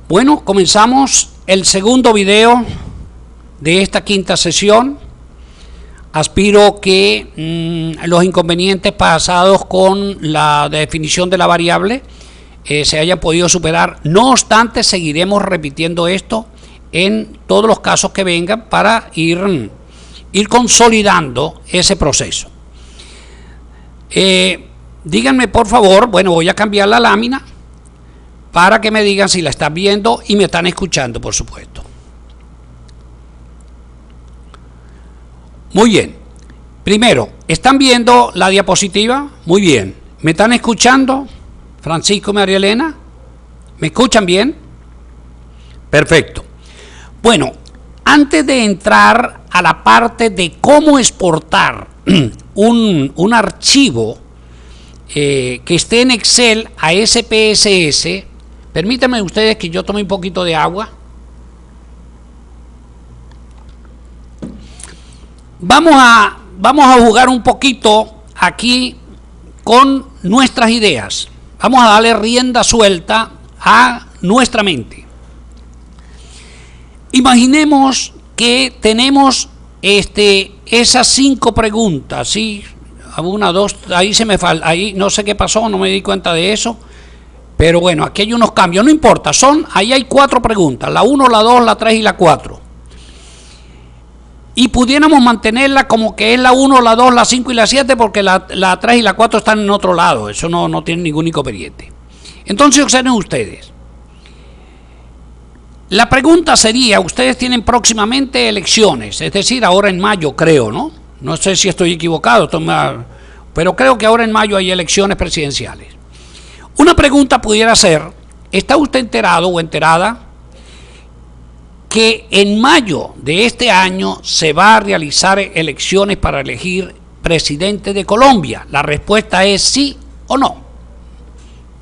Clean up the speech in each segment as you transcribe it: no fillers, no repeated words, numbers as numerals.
Bueno, comenzamos el segundo video de esta quinta sesión. Aspiro que los inconvenientes pasados con la definición de la variable se hayan podido superar. No obstante, seguiremos repitiendo esto en todos los casos que vengan para ir consolidando ese proceso. Díganme por favor, bueno, voy a cambiar la lámina para que me digan si la están viendo y me están escuchando, por supuesto. Muy bien. Primero, ¿están viendo la diapositiva? Muy bien. ¿Me están escuchando? Francisco y María Elena, ¿me escuchan bien? Perfecto. Bueno, antes de entrar a la parte de cómo exportar un archivo que esté en Excel a SPSS, permítanme ustedes que yo tome un poquito de agua. Vamos a jugar un poquito aquí con nuestras ideas. Vamos a darle rienda suelta a nuestra mente. Imaginemos que tenemos esas 5 preguntas, ¿sí? Una, dos, ahí se me falta, ahí no sé qué pasó, no me di cuenta de eso, pero bueno, aquí hay unos cambios, no importa, ahí hay 4 preguntas, la 1, la 2, la 3 y la 4. Y pudiéramos mantenerla como que es la 1, la 2, la 5 y la 7 porque la 3 y la 4 están en otro lado, eso no tiene ningún inconveniente. Entonces observen ustedes. La pregunta sería, ustedes tienen próximamente elecciones, es decir, ahora en mayo creo, ¿no? No sé si estoy equivocado, pero creo que ahora en mayo hay elecciones presidenciales. Una pregunta pudiera ser, ¿está usted enterado o enterada que en mayo de este año se va a realizar elecciones para elegir presidente de Colombia? La respuesta es sí o no.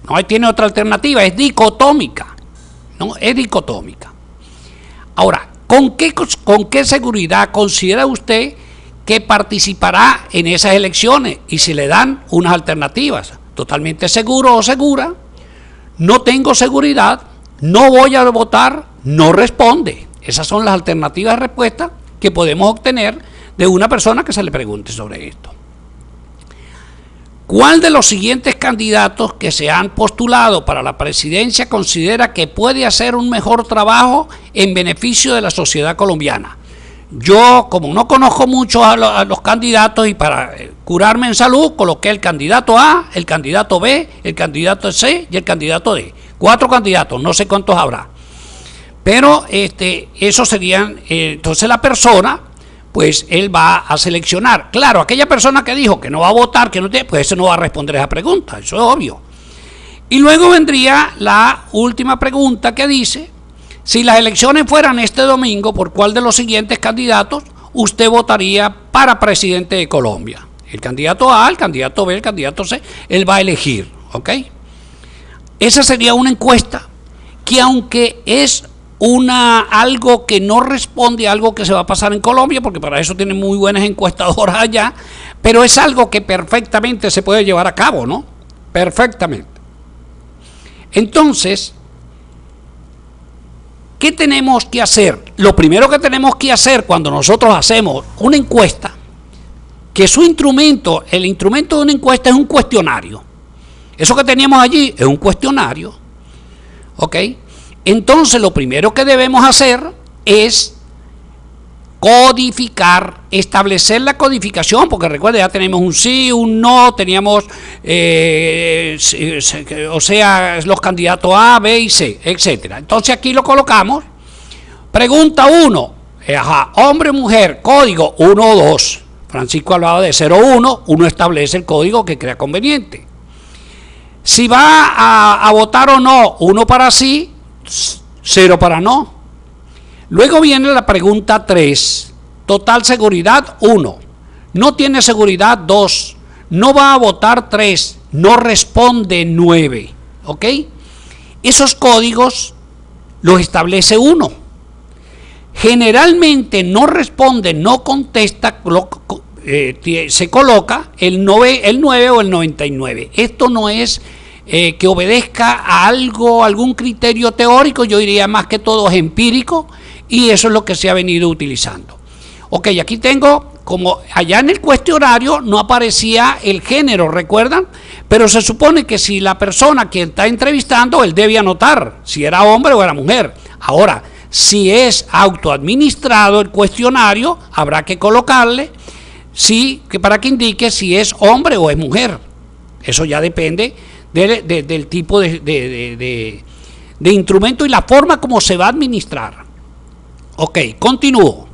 No tiene otra alternativa, es dicotómica. No, es dicotómica. Ahora, ¿con qué seguridad considera usted que participará en esas elecciones? Y si le dan unas alternativas, totalmente seguro o segura, no tengo seguridad, no voy a votar, no responde. Esas son las alternativas de respuesta que podemos obtener de una persona que se le pregunte sobre esto. ¿Cuál de los siguientes candidatos que se han postulado para la presidencia considera que puede hacer un mejor trabajo en beneficio de la sociedad colombiana? Yo, como no conozco mucho a los candidatos y para curarme en salud, coloqué el candidato A, el candidato B, el candidato C y el candidato D. 4 candidatos, no sé cuántos habrá. Pero esos serían, entonces la persona, pues él va a seleccionar. Claro, aquella persona que dijo que no va a votar, que no tiene, pues ese no va a responder esa pregunta, eso es obvio. Y luego vendría la última pregunta que dice, si las elecciones fueran este domingo, ¿por cuál de los siguientes candidatos usted votaría para presidente de Colombia? El candidato A, el candidato B, el candidato C, él va a elegir, ¿ok? Esa sería una encuesta que aunque es algo que no responde a algo que se va a pasar en Colombia, porque para eso tienen muy buenas encuestadoras allá, pero es algo que perfectamente se puede llevar a cabo, ¿no? Perfectamente. Entonces, ¿qué tenemos que hacer? Lo primero que tenemos que hacer cuando nosotros hacemos una encuesta, que su instrumento, el instrumento de una encuesta es un cuestionario. Eso que teníamos allí es un cuestionario, ¿ok? Entonces, lo primero que debemos hacer es codificar, establecer la codificación, porque recuerda, ya tenemos un sí, un no, teníamos, o sea, los candidatos A, B y C, etcétera. Entonces, aquí lo colocamos. Pregunta 1, hombre o mujer, código 1 o 2. Francisco hablaba de 0 o 1, uno establece el código que crea conveniente. Si va a votar o no, 1 para sí, 0 para no. Luego viene la pregunta 3. Total seguridad 1. No tiene seguridad 2. No va a votar 3. No responde 9. ¿Ok? Esos códigos los establece uno. Generalmente no responde, no contesta, se coloca el 9 o el 99. Esto no es que obedezca a algo, algún criterio teórico. Yo diría más que todo es empírico, y eso es lo que se ha venido utilizando. Ok, aquí tengo, como allá en el cuestionario no aparecía el género, ¿recuerdan? Pero se supone que si la persona que está entrevistando, él debe anotar si era hombre o era mujer. Ahora, si es autoadministrado el cuestionario, habrá que colocarle que para que indique si es hombre o es mujer. Eso ya depende del tipo de instrumento y la forma como se va a administrar. Ok, continúo.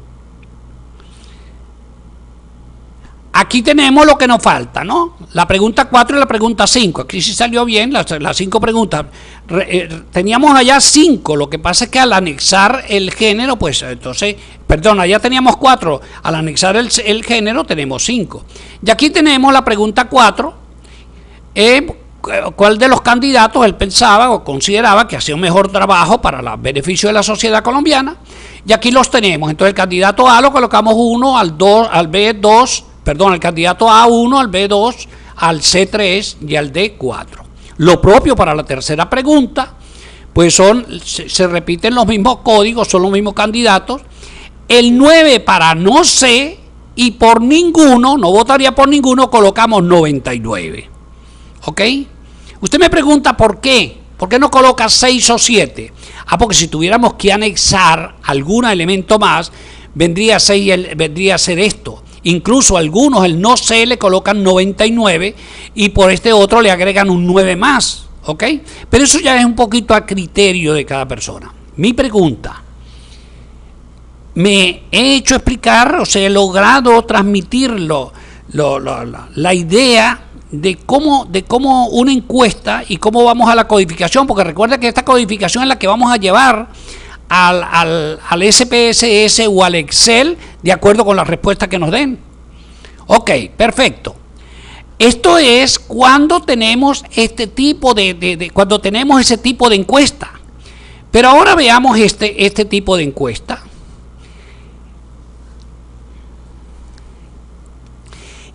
Aquí tenemos lo que nos falta, ¿no? La pregunta 4 y la pregunta 5. Aquí sí salió bien las 5 preguntas. Teníamos allá 5, lo que pasa es que al anexar el género, pues entonces, perdón, allá teníamos 4, al anexar el género tenemos 5. Y aquí tenemos la pregunta 4, ¿cuál de los candidatos él pensaba o consideraba que hacía un mejor trabajo para el beneficio de la sociedad colombiana? Y aquí los tenemos. Entonces el candidato A lo colocamos 1, al B2, perdón, al candidato A1, al B2, al C3 y al D4. Lo propio para la tercera pregunta, pues se repiten los mismos códigos, son los mismos candidatos. El 9 para no sé y por ninguno, no votaría por ninguno, colocamos 99. ¿Ok? Usted me pregunta por qué. ¿Por qué no coloca 6 o 7? Porque si tuviéramos que anexar algún elemento más, vendría a ser esto. Incluso algunos, el no sé, le colocan 99 y por este otro le agregan un 9 más. ¿Ok? Pero eso ya es un poquito a criterio de cada persona. Mi pregunta, me he hecho explicar, o sea, he logrado transmitirlo, la idea de cómo una encuesta y cómo vamos a la codificación, porque recuerda que esta codificación es la que vamos a llevar al SPSS o al Excel de acuerdo con las respuestas que nos den. Ok, perfecto. Esto es cuando tenemos este tipo cuando tenemos ese tipo de encuesta. Pero ahora veamos este tipo de encuesta.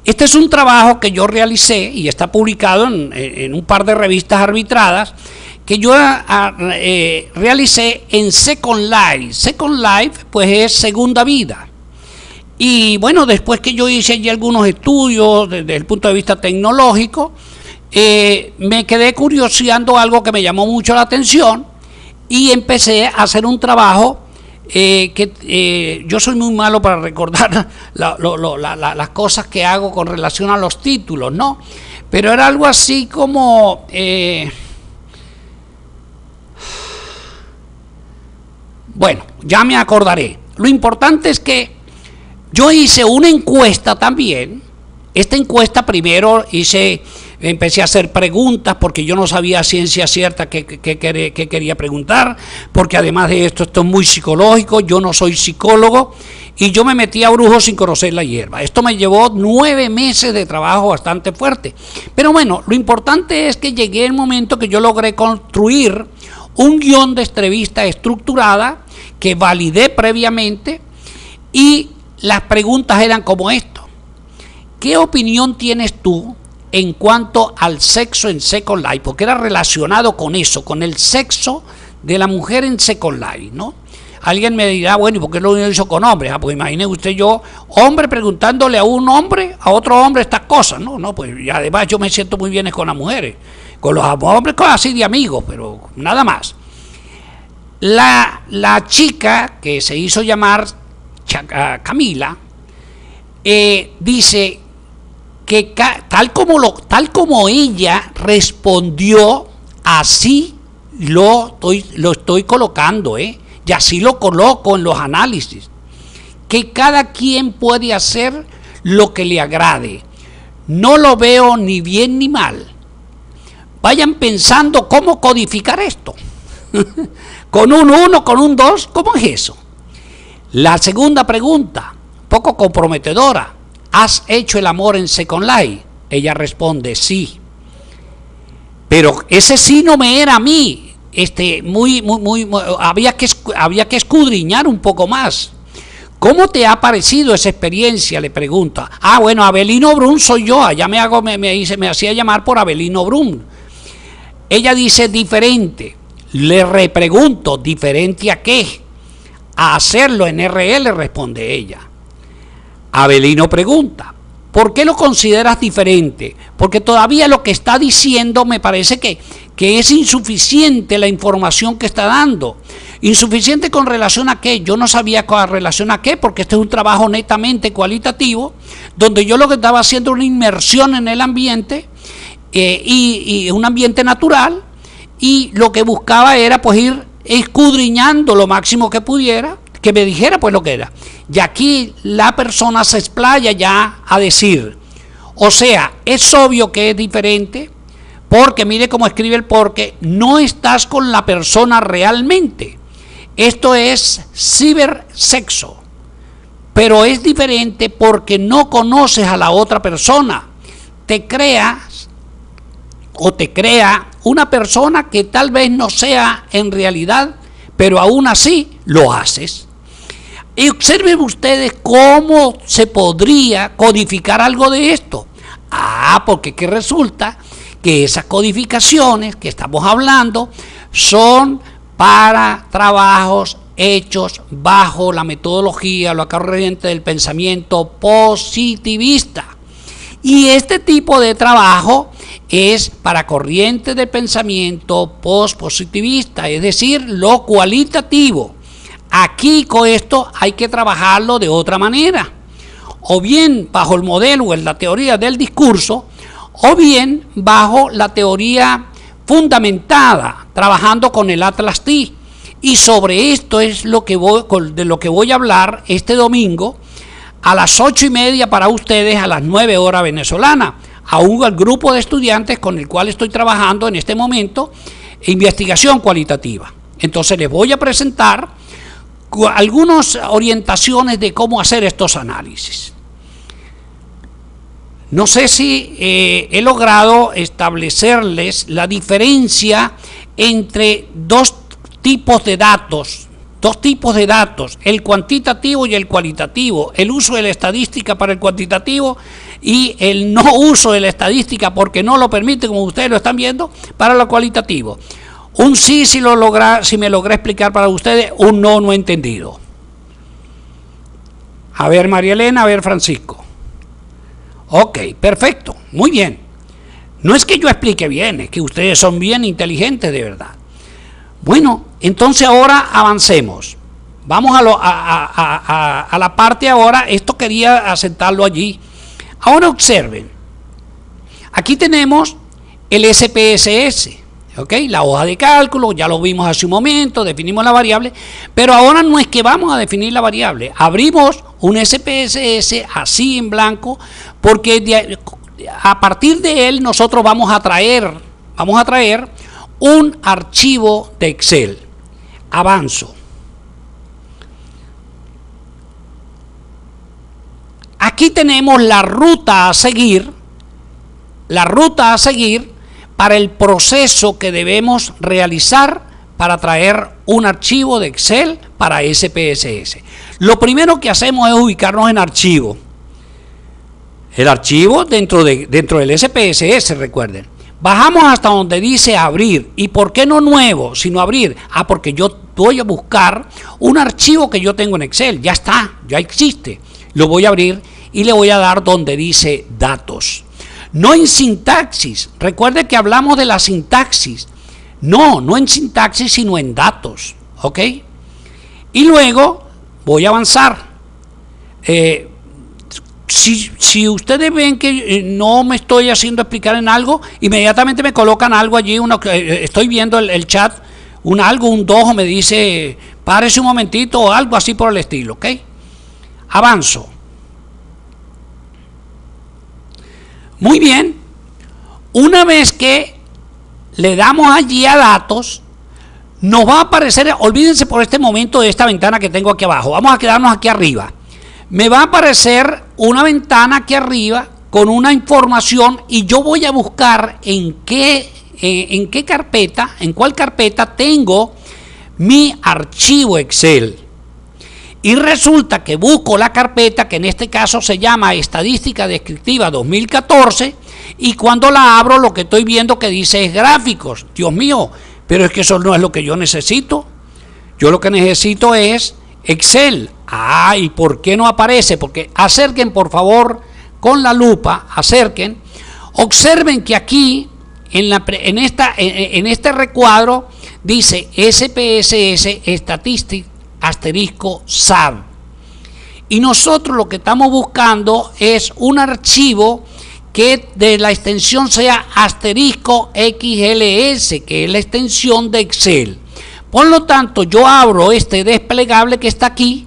Este es un trabajo que yo realicé y está publicado en un par de revistas arbitradas que yo realicé en Second Life. Second Life pues es segunda vida. Y bueno, después que yo hice allí algunos estudios desde el punto de vista tecnológico, me quedé curioseando algo que me llamó mucho la atención y empecé a hacer un trabajo yo soy muy malo para recordar las cosas que hago con relación a los títulos, ¿no? Pero era algo así como bueno, ya me acordaré. Lo importante es que yo hice una encuesta también. Esta encuesta primero empecé a hacer preguntas porque yo no sabía a ciencia cierta qué quería preguntar, porque además de esto es muy psicológico, yo no soy psicólogo y yo me metí a brujo sin conocer la hierba. Esto me llevó 9 meses de trabajo bastante fuerte. Pero bueno, lo importante es que llegué el momento que yo logré construir un guión de entrevista estructurada que validé previamente y las preguntas eran como esto. ¿Qué opinión tienes tú en cuanto al sexo en Second Life? Porque era relacionado con eso, con el sexo de la mujer en Second Life, ¿no? Alguien me dirá, bueno, ¿y por qué lo hizo con hombres? Pues imagine usted yo, hombre preguntándole a un hombre, a otro hombre estas cosas, ¿no? No, pues y además yo me siento muy bien con las mujeres, con los hombres cosas así de amigos, pero nada más. La chica que se hizo llamar Camila dice que tal como ella respondió, así lo estoy colocando, y así lo coloco en los análisis, que cada quien puede hacer lo que le agrade, no lo veo ni bien ni mal. Vayan pensando cómo codificar esto, con un 1, con un 2, ¿cómo es eso? La segunda pregunta, poco comprometedora, ¿has hecho el amor en Second Life? Ella responde, sí. Pero ese sí no me era a mí. Había que escudriñar un poco más. ¿Cómo te ha parecido esa experiencia? Le pregunta. Bueno, Abelino Brum soy yo. Allá me hacía llamar por Abelino Brum. ella dice diferente. Le repregunto, ¿diferente a qué? A hacerlo en RL, responde ella. Abelino pregunta, ¿por qué lo consideras diferente? Porque todavía lo que está diciendo me parece que es insuficiente la información que está dando. ¿Insuficiente con relación a qué? Yo no sabía con relación a qué, porque este es un trabajo netamente cualitativo, donde yo lo que estaba haciendo era una inmersión en el ambiente, y un ambiente natural, y lo que buscaba era pues ir escudriñando lo máximo que pudiera, que me dijera pues lo que era. Y aquí la persona se explaya ya a decir, o sea, es obvio que es diferente, porque mire cómo escribe el porque, no estás con la persona realmente. Esto es cibersexo, pero es diferente porque no conoces a la otra persona. Te creas o te crea una persona que tal vez no sea en realidad, pero aún así lo haces. Y observen ustedes cómo se podría codificar algo de esto. Porque que resulta que esas codificaciones que estamos hablando son para trabajos hechos bajo la metodología, la corriente del pensamiento positivista. Y este tipo de trabajo es para corriente de pensamiento pospositivista, es decir, lo cualitativo. Aquí con esto hay que trabajarlo de otra manera, o bien bajo el modelo en la teoría del discurso, o bien bajo la teoría fundamentada, trabajando con el Atlas T. Y sobre esto es de lo que voy a hablar este domingo a las 8:30 para ustedes, a las 9 horas venezolana, aún al grupo de estudiantes con el cual estoy trabajando en este momento, investigación cualitativa. Entonces les voy a presentar algunas orientaciones de cómo hacer estos análisis. No sé si he logrado establecerles la diferencia entre dos tipos de datos, el cuantitativo y el cualitativo, el uso de la estadística para el cuantitativo y el no uso de la estadística porque no lo permite, como ustedes lo están viendo, para lo cualitativo. Un sí si me logré explicar para ustedes, un no he entendido. A ver, María Elena, a ver, Francisco. Ok, perfecto, muy bien. No es que yo explique bien, es que ustedes son bien inteligentes de verdad. Bueno, entonces ahora avancemos. Vamos a la parte ahora, esto quería asentarlo allí. Ahora observen, aquí tenemos el SPSS, ¿ok? La hoja de cálculo, ya lo vimos hace un momento, definimos la variable, pero ahora no es que vamos a definir la variable, abrimos un SPSS así en blanco, porque a partir de él nosotros vamos a traer un archivo de Excel. Avanzo. Aquí tenemos la ruta a seguir para el proceso que debemos realizar para traer un archivo de Excel para SPSS. Lo primero que hacemos es ubicarnos en archivo. El archivo dentro del SPSS, recuerden. Bajamos hasta donde dice abrir. ¿Y por qué no nuevo, sino abrir? Porque yo voy a buscar un archivo que yo tengo en Excel. Ya está, ya existe. Lo voy a abrir y le voy a dar donde dice datos. No en sintaxis. Recuerde que hablamos de la sintaxis. No en sintaxis, sino en datos. ¿Ok? Y luego voy a avanzar. Si ustedes ven que no me estoy haciendo explicar en algo, inmediatamente me colocan algo allí, estoy viendo el chat, un 2 me dice, párese un momentito o algo así por el estilo, ¿ok? Avanzo. Muy bien. Una vez que le damos allí a datos, nos va a aparecer, olvídense por este momento de esta ventana que tengo aquí abajo, vamos a quedarnos aquí arriba. Me va a aparecer una ventana aquí arriba con una información y yo voy a buscar en cuál carpeta tengo mi archivo Excel. Y resulta que busco la carpeta, que en este caso se llama Estadística Descriptiva 2014, y cuando la abro lo que estoy viendo que dice es gráficos. Dios mío, pero es que eso no es lo que yo necesito. Yo lo que necesito es Excel. ¿Y por qué no aparece? Porque acerquen por favor con la lupa, acerquen, observen que aquí en este recuadro dice SPSS Statistics *SAB, y nosotros lo que estamos buscando es un archivo que de la extensión sea *XLS, que es la extensión de Excel. Por lo tanto, yo abro este desplegable que está aquí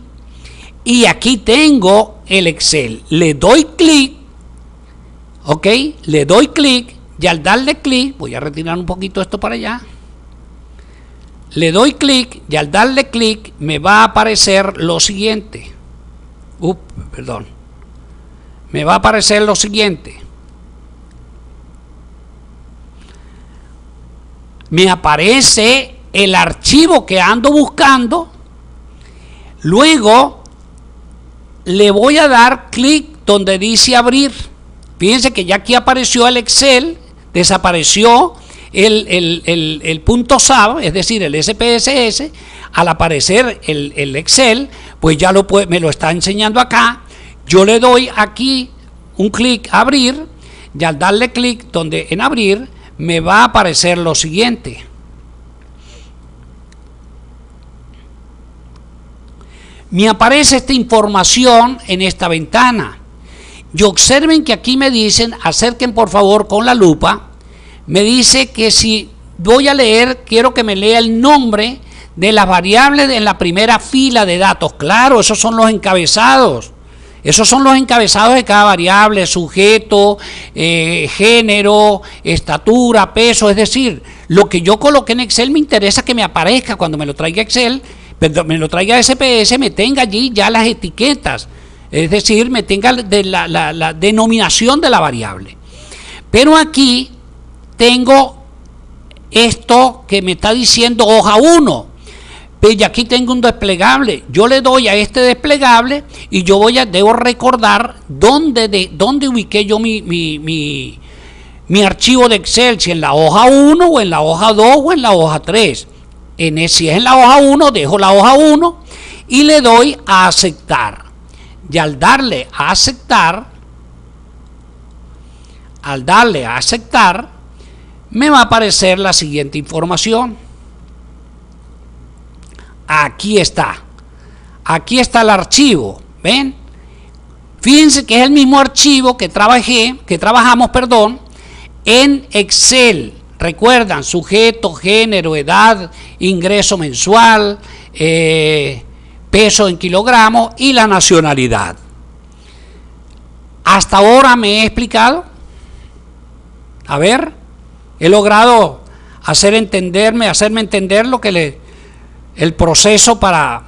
y aquí tengo el Excel. Le doy clic, ok, le doy clic y al darle clic, voy a retirar un poquito esto para allá. Le doy clic y al darle clic me va a aparecer lo siguiente. Me va a aparecer lo siguiente. Me aparece el archivo que ando buscando. Luego le voy a dar clic donde dice abrir. Fíjense que ya aquí apareció el Excel, desapareció el punto SAB, es decir, el SPSS. Al aparecer el Excel, pues ya me lo está enseñando acá. Yo le doy aquí un clic a abrir y al darle clic donde en abrir me va a aparecer lo siguiente. Me aparece esta información en esta ventana. Y observen que aquí me dicen, acerquen por favor con la lupa, me dice que si voy a leer, quiero que me lea el nombre de las variables en la primera fila de datos. Claro, esos son los encabezados. Esos son los encabezados de cada variable, sujeto, género, estatura, peso. Es decir, lo que yo coloqué en Excel me interesa que me aparezca cuando me lo traiga Excel, me lo traiga SPS, me tenga allí ya las etiquetas. Es decir, me tenga la denominación de la variable. Pero aquí tengo esto que me está diciendo hoja 1. Y aquí tengo un desplegable. Yo le doy a este desplegable y yo debo recordar dónde ubiqué yo mi archivo de Excel, si en la hoja 1 o en la hoja 2 o en la hoja 3. Si es en la hoja 1, dejo la hoja 1 y le doy a aceptar. Y al darle a aceptar, me va a aparecer la siguiente información. Aquí está el archivo, ¿ven? Fíjense que es el mismo archivo que trabajamos en Excel. Recuerdan, sujeto, género, edad, ingreso mensual, peso en kilogramos y la nacionalidad. Hasta ahora me he explicado. A ver, he logrado hacerme entender lo que el proceso para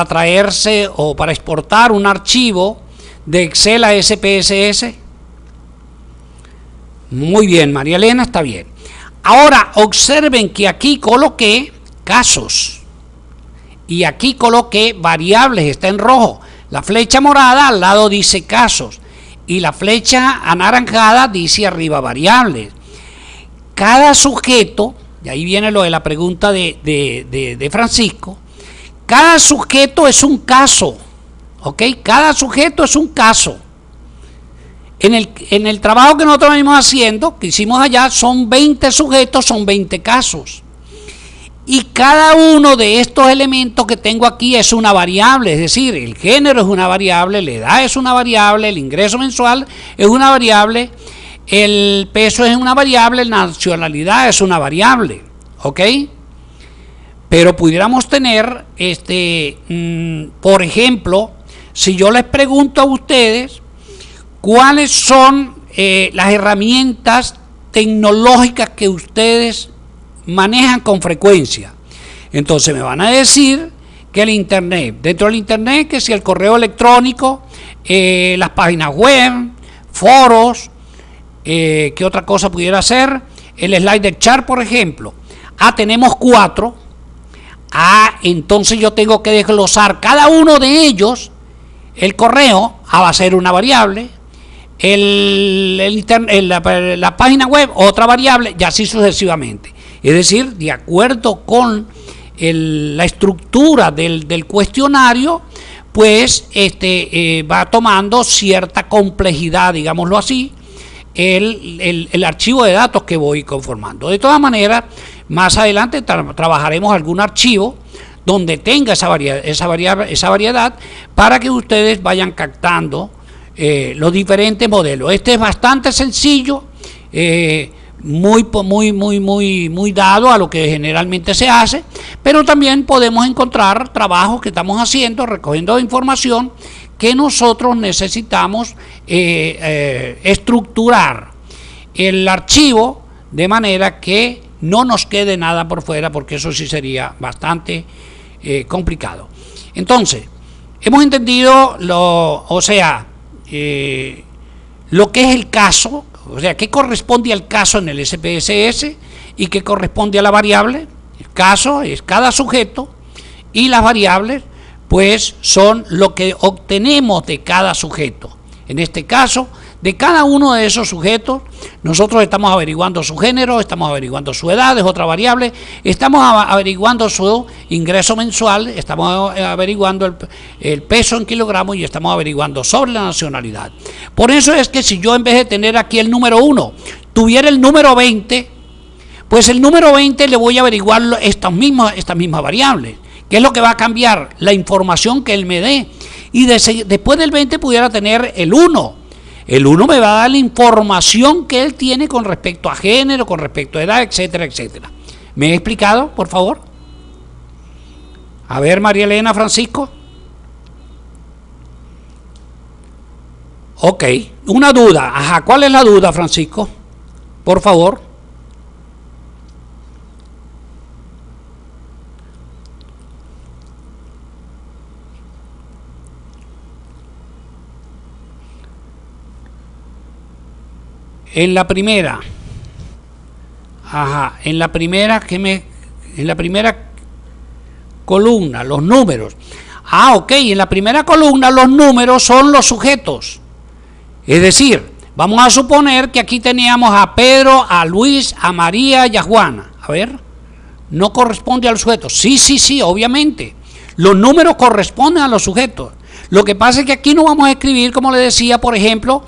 traerse o para exportar un archivo de Excel a SPSS. Muy bien, María Elena, está bien. Ahora observen que aquí coloqué casos y aquí coloqué variables, está en rojo. La flecha morada al lado dice casos y la flecha anaranjada dice arriba variables. Cada sujeto, y ahí viene lo de la pregunta de Francisco, cada sujeto es un caso, ¿ok? Cada sujeto es un caso. En el trabajo que nosotros venimos haciendo, que hicimos allá, son 20 sujetos, son 20 casos. Y cada uno de estos elementos que tengo aquí es una variable, es decir, el género es una variable, la edad es una variable, el ingreso mensual es una variable, el peso es una variable, la nacionalidad es una variable, ¿ok? Pero pudiéramos tener, por ejemplo, si yo les pregunto a ustedes cuáles son las herramientas tecnológicas que ustedes manejan con frecuencia, entonces me van a decir que el internet, dentro del internet que si el correo electrónico, las páginas web, foros, ¿qué otra cosa pudiera ser? El slide chart, por ejemplo. Tenemos 4. entonces yo tengo que desglosar cada uno de ellos. El correo va a ser una variable, la página web otra variable, y así sucesivamente. Es decir, de acuerdo con la estructura del cuestionario, pues va tomando cierta complejidad, digámoslo así, el archivo de datos que voy conformando. De todas maneras, más adelante trabajaremos algún archivo donde tenga esa variedad para que ustedes vayan captando los diferentes modelos. Este es bastante sencillo, muy dado a lo que generalmente se hace, pero también podemos encontrar trabajos que estamos haciendo, recogiendo información que nosotros necesitamos estructurar el archivo de manera que no nos quede nada por fuera, porque eso sí sería bastante complicado. Entonces, hemos entendido lo que es el caso, o sea, qué corresponde al caso en el SPSS y qué corresponde a la variable. El caso es cada sujeto y las variables pues son lo que obtenemos de cada sujeto. En este caso, de cada uno de esos sujetos, nosotros estamos averiguando su género, estamos averiguando su edad, es otra variable, estamos averiguando su ingreso mensual, estamos averiguando el peso en kilogramos y estamos averiguando sobre la nacionalidad. Por eso es que si yo, en vez de tener aquí el número 1, tuviera el número 20, pues el número 20 le voy a averiguar estas mismas variables. ¿Qué es lo que va a cambiar? La información que él me dé. Y después del 20 pudiera tener el 1. El 1 me va a dar la información que él tiene con respecto a género, con respecto a edad, etcétera, etcétera. ¿Me he explicado, por favor? A ver, María Elena, Francisco. Ok, una duda. Ajá, ¿cuál es la duda, Francisco? Por favor. En la primera, en la primera columna, los números. Ok, en la primera columna los números son los sujetos. Es decir, vamos a suponer que aquí teníamos a Pedro, a Luis, a María y a Juana. A ver, no corresponde al sujeto. Sí, obviamente. Los números corresponden a los sujetos. Lo que pasa es que aquí no vamos a escribir, como le decía, por ejemplo,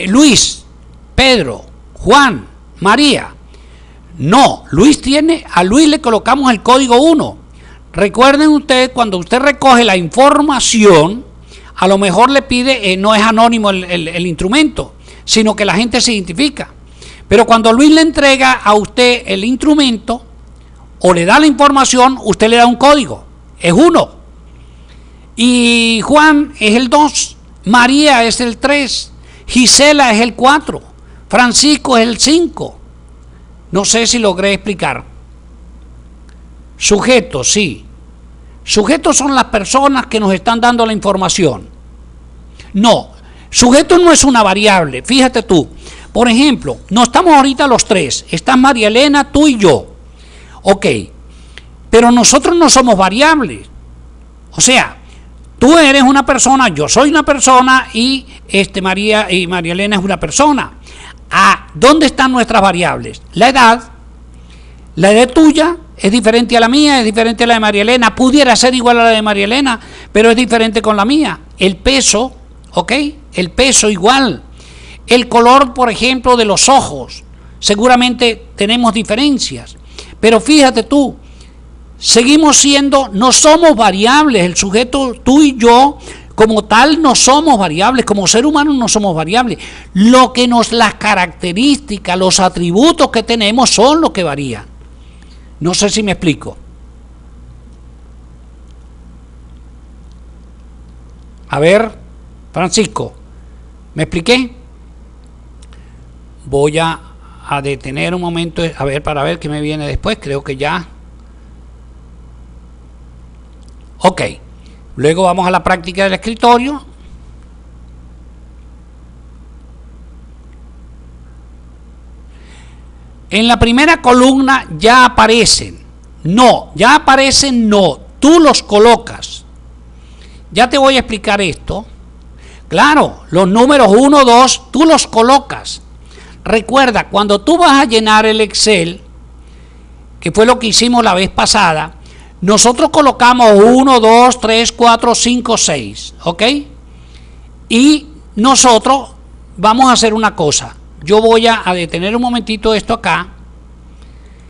Luis, Pedro, Juan, María. No, a Luis le colocamos el código 1. Recuerden ustedes, cuando usted recoge la información, a lo mejor le pide, no es anónimo el instrumento, sino que la gente se identifica. Pero cuando Luis le entrega a usted el instrumento o le da la información, usted le da un código, es 1. Y Juan es el 2, María es el 3, Gisela es el 4. Francisco es el 5. No sé si logré explicar. Sujetos, sí. Sujetos son las personas que nos están dando la información. No, sujeto no es una variable. Fíjate tú. Por ejemplo, no estamos ahorita los tres. Estás María Elena, tú y yo. Ok. Pero nosotros no somos variables. O sea, tú eres una persona, yo soy una persona y María Elena es una persona. ¿Dónde están nuestras variables? La edad tuya es diferente a la mía, es diferente a la de María Elena, pudiera ser igual a la de María Elena, pero es diferente con la mía. El peso, ¿ok? El peso igual. El color, por ejemplo, de los ojos, seguramente tenemos diferencias, pero fíjate tú, seguimos siendo, no somos variables, el sujeto, tú y yo, como tal no somos variables, como ser humano no somos variables. Las características, los atributos que tenemos son los que varían. No sé si me explico. A ver, Francisco, ¿me expliqué? Voy a detener un momento, a ver, para ver qué me viene después, creo que ya. Ok. Luego vamos a la práctica del escritorio. En la primera columna ya aparecen No, ya aparecen no, tú los colocas. Ya te voy a explicar esto. Claro, los números 1, 2, tú los colocas. Recuerda, cuando tú vas a llenar el Excel, que fue lo que hicimos la vez pasada, nosotros colocamos 1, 2, 3, 4, 5, 6, ¿ok? Y nosotros vamos a hacer una cosa. Yo voy a detener un momentito esto acá